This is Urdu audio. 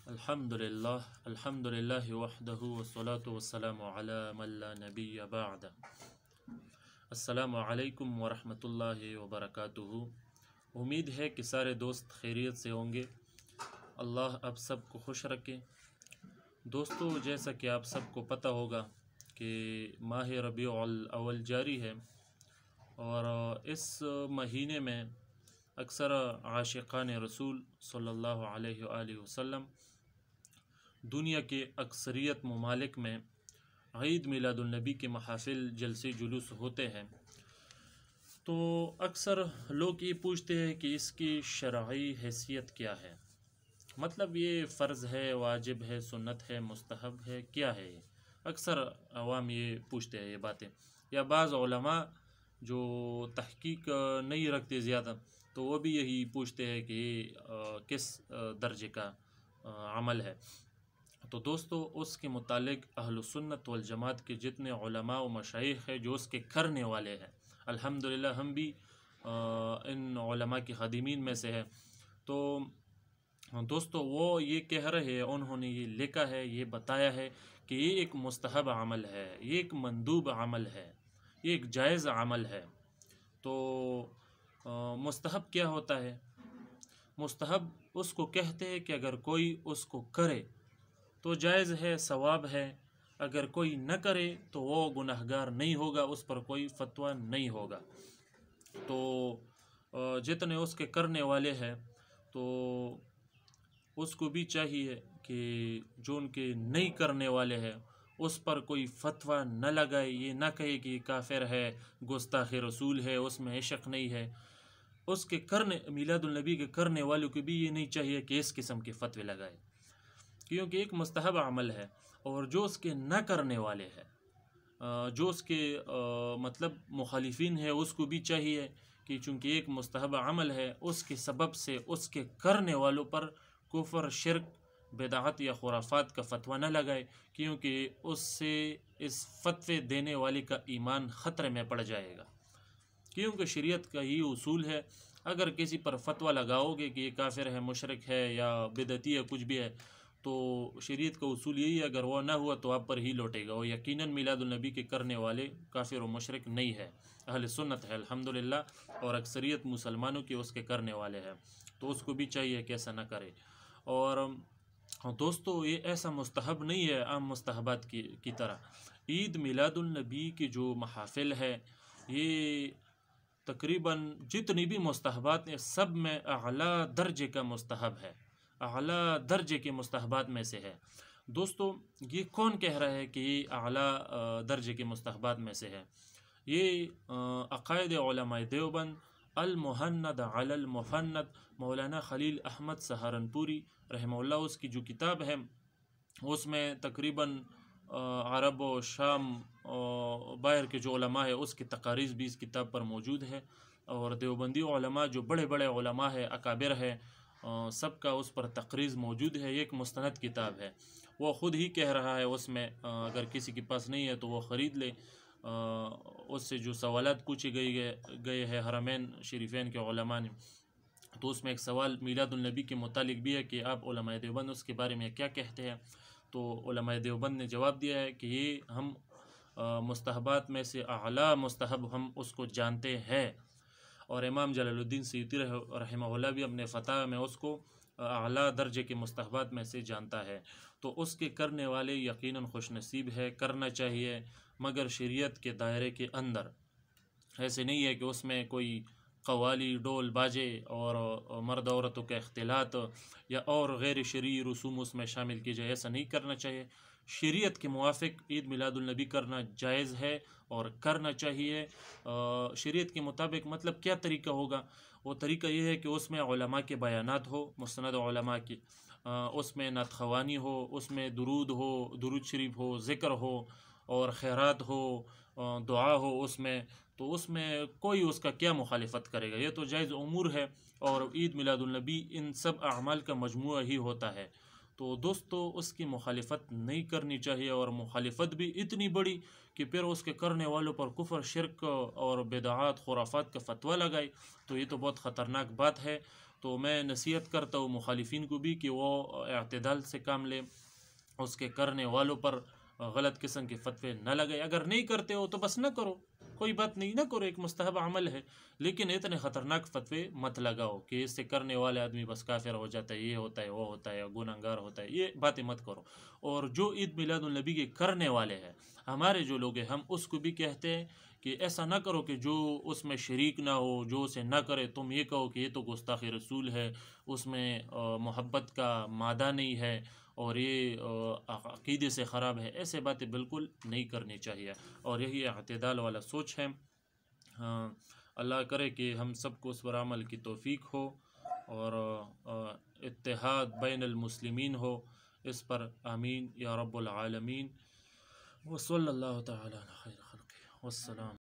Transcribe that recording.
الحمدللہ وحدہ والصلاة والسلام علی من لا نبی بعد۔ السلام علیکم ورحمۃ اللہ وبرکاتہ۔ امید ہے کہ سارے دوست خیریت سے ہوں گے۔ اللہ آپ سب کو خوش رکھے۔ دوستو، جیسا کہ آپ سب کو پتہ ہوگا کہ ماہ ربیع الاول جاری ہے، اور اس مہینے میں اکثر عاشقان رسول صلی اللہ علیہ وآلہ وسلم دنیا کے اکثریت ممالک میں عید میلاد النبی کے محافل جلسے جلوس ہوتے ہیں۔ تو اکثر لوگ یہ پوچھتے ہیں کہ اس کی شرعی حیثیت کیا ہے، مطلب یہ فرض ہے، واجب ہے، سنت ہے، مستحب ہے، کیا ہے یہ؟ اکثر عوام یہ پوچھتے ہیں یہ باتیں، یا بعض علماء جو تحقیق نہیں رکھتے زیادہ تو وہ بھی یہی پوچھتے ہیں کہ یہ کس درجے کا عمل ہے۔ تو دوستو، اس کے متعلق اہل سنت والجماعت کے جتنے علماء و مشائخ ہیں جو اس کے کرنے والے ہیں، الحمدللہ ہم بھی ان علماء کی خادمین میں سے ہیں، تو دوستو وہ یہ کہہ رہے ہیں، انہوں نے یہ لکھا ہے، یہ بتایا ہے کہ یہ ایک مستحب عمل ہے، یہ ایک مندوب عمل ہے، یہ ایک جائز عمل ہے۔ تو مستحب کیا ہوتا ہے؟ مستحب اس کو کہتے ہیں کہ اگر کوئی اس کو کرے تو جائز ہے، ثواب ہے، اگر کوئی نہ کرے تو وہ گناہگار نہیں ہوگا، اس پر کوئی فتویٰ نہیں ہوگا۔ تو جتنے اس کے کرنے والے ہیں تو اس کو بھی چاہیے کہ جو ان کے نہیں کرنے والے ہیں اس پر کوئی فتویٰ نہ لگائے، یہ نہ کہے کہ یہ کافر ہے، گستاخ رسول ہے، اس میں عشق نہیں ہے۔ اس کے میلاد النبی کے کرنے والوں کو بھی یہ نہیں چاہیے کہ اس قسم کے فتوے لگائے، کیونکہ ایک مستحب عمل ہے۔ اور جو اس کے نہ کرنے والے ہیں، جو اس کے مطلب مخالفین ہیں، اس کو بھی چاہیے کہ چونکہ ایک مستحب عمل ہے، اس کے سبب سے اس کے کرنے والوں پر کفر، شرک، بدعت یا خرافات کا فتویٰ نہ لگائے، کیونکہ اس سے اس فتوے دینے والے کا ایمان خطرے میں پڑ جائے گا۔ کیونکہ شریعت کا یہ اصول ہے، اگر کسی پر فتویٰ لگاؤ گے کہ یہ کافر ہے، مشرک ہے یا بدعتی ہے، کچھ بھی ہے، تو شریعت کا اصول یہی ہے، اگر وہ نہ ہوا تو آپ پر ہی لوٹے گا، وہ یقیناً میلاد النبی کے کرنے والے کافر و مشرک نہیں ہے، اہل سنت ہے الحمدللہ، اور اکثریت مسلمانوں کے اس کے کرنے والے ہیں، تو اس کو بھی چاہیے کہ ایسا نہ کرے۔ اور دوستو، یہ ایسا مستحب نہیں ہے عام مستحبات کی طرح۔ عید میلاد النبی کی جو محافل ہے، یہ تقریباً جتنی بھی مستحبات ہیں سب میں اعلیٰ درجے کا مستحب ہے، اعلیٰ درجے کے مستحبات میں سے ہے۔ دوستو، یہ کون کہہ رہا ہے کہ یہ اعلیٰ درجے کے مستحبات میں سے ہے؟ یہ عقائد علماء دیوبند المہند علی المفند مولانا خلیل احمد سہارنپوری رحمہ اللہ، اس کی جو کتاب ہے اس میں تقریباً عرب و شام باہر کے جو علماء ہیں اس کی تقاریض بھی اس کتاب پر موجود ہے، اور دیوبندی علماء جو بڑے بڑے علماء ہیں، اکابر ہے، سب کا اس پر تقریض موجود ہے۔ یہ ایک مستند کتاب ہے، وہ خود ہی کہہ رہا ہے اس میں، اگر کسی کے پاس نہیں ہے تو وہ خرید لے۔ اس سے جو سوالات پوچھے گئے ہیں حرمین شریفین کے علماء نے، تو اس میں ایک سوال میلاد النبی کے متعلق بھی ہے کہ آپ علماء دیوبند اس کے بارے میں کیا کہتے ہیں؟ تو علماء دیوبند نے جواب دیا ہے کہ یہ ہم مستحبات میں سے اعلیٰ مستحب ہم اس کو جانتے ہیں، اور امام جلال الدین سیوطی رحمہ اللہ بھی اپنے فتاوی میں اس کو اعلیٰ درجے کے مستحبات میں سے جانتا ہے۔ تو اس کے کرنے والے یقیناً خوش نصیب ہے، کرنا چاہیے، مگر شریعت کے دائرے کے اندر۔ ایسے نہیں ہے کہ اس میں کوئی قوالی، ڈول، باجے اور مرد عورتوں کا اختلاط یا اور غیر شرعی رسوم اس میں شامل کی جائے، ایسا نہیں کرنا چاہیے۔ شریعت کے موافق عید میلاد النبی کرنا جائز ہے اور کرنا چاہیے شریعت کے مطابق۔ مطلب کیا طریقہ ہوگا؟ وہ طریقہ یہ ہے کہ اس میں علماء کے بیانات ہو، مستند علماء کی، اس میں نعت خوانی ہو، اس میں درود ہو، درود شریف ہو، ذکر ہو، اور خیرات ہو، دعا ہو اس میں، تو اس میں کوئی اس کا کیا مخالفت کرے گا؟ یہ تو جائز امور ہے، اور عید میلاد النبی ان سب اعمال کا مجموعہ ہی ہوتا ہے۔ تو دوستو، اس کی مخالفت نہیں کرنی چاہیے، اور مخالفت بھی اتنی بڑی کہ پھر اس کے کرنے والوں پر کفر، شرک اور بدعات، خرافات کا فتویٰ لگائے، تو یہ تو بہت خطرناک بات ہے۔ تو میں نصیحت کرتا ہوں مخالفین کو بھی کہ وہ اعتدال سے کام لیں، اس کے کرنے والوں پر غلط قسم کے فتوے نہ لگے. اگر نہیں کرتے ہو تو بس نہ کرو، کوئی بات نہیں، نہ کرو، ایک مستحب عمل ہے. لیکن اتنے خطرناک فتوے مت لگاؤ کہ اس سے کرنے والے آدمی بس کافر ہو جاتا ہے، یہ ہوتا ہے، وہ ہوتا ہے، گنہگار ہوتا ہے، یہ باتیں مت کرو. اور جو عید میلاد النبی کے کرنے والے ہیں، ہمارے جو لوگ ہیں، ہم اس کو بھی کہتے ہیں کہ ایسا نہ کرو کہ جو اس میں شریک نہ ہو، جو اسے نہ کرے، تم یہ کہو کہ یہ تو گستاخی رسول ہے، اس میں محبت کا مادہ نہیں ہے اور یہ عقیدے سے خراب ہے. ایسے باتیں بالکل نہیں کرنی چاہیے، اور یہی اعتدال والا سوچ ہے. اللہ کرے کہ ہم سب کو اس پر عمل کی توفیق ہو اور اتحاد بین المسلمین ہو اس پر. آمین یا رب العالمین. وصلی اللہ تعالی علی خیر خلقہ. والسلام.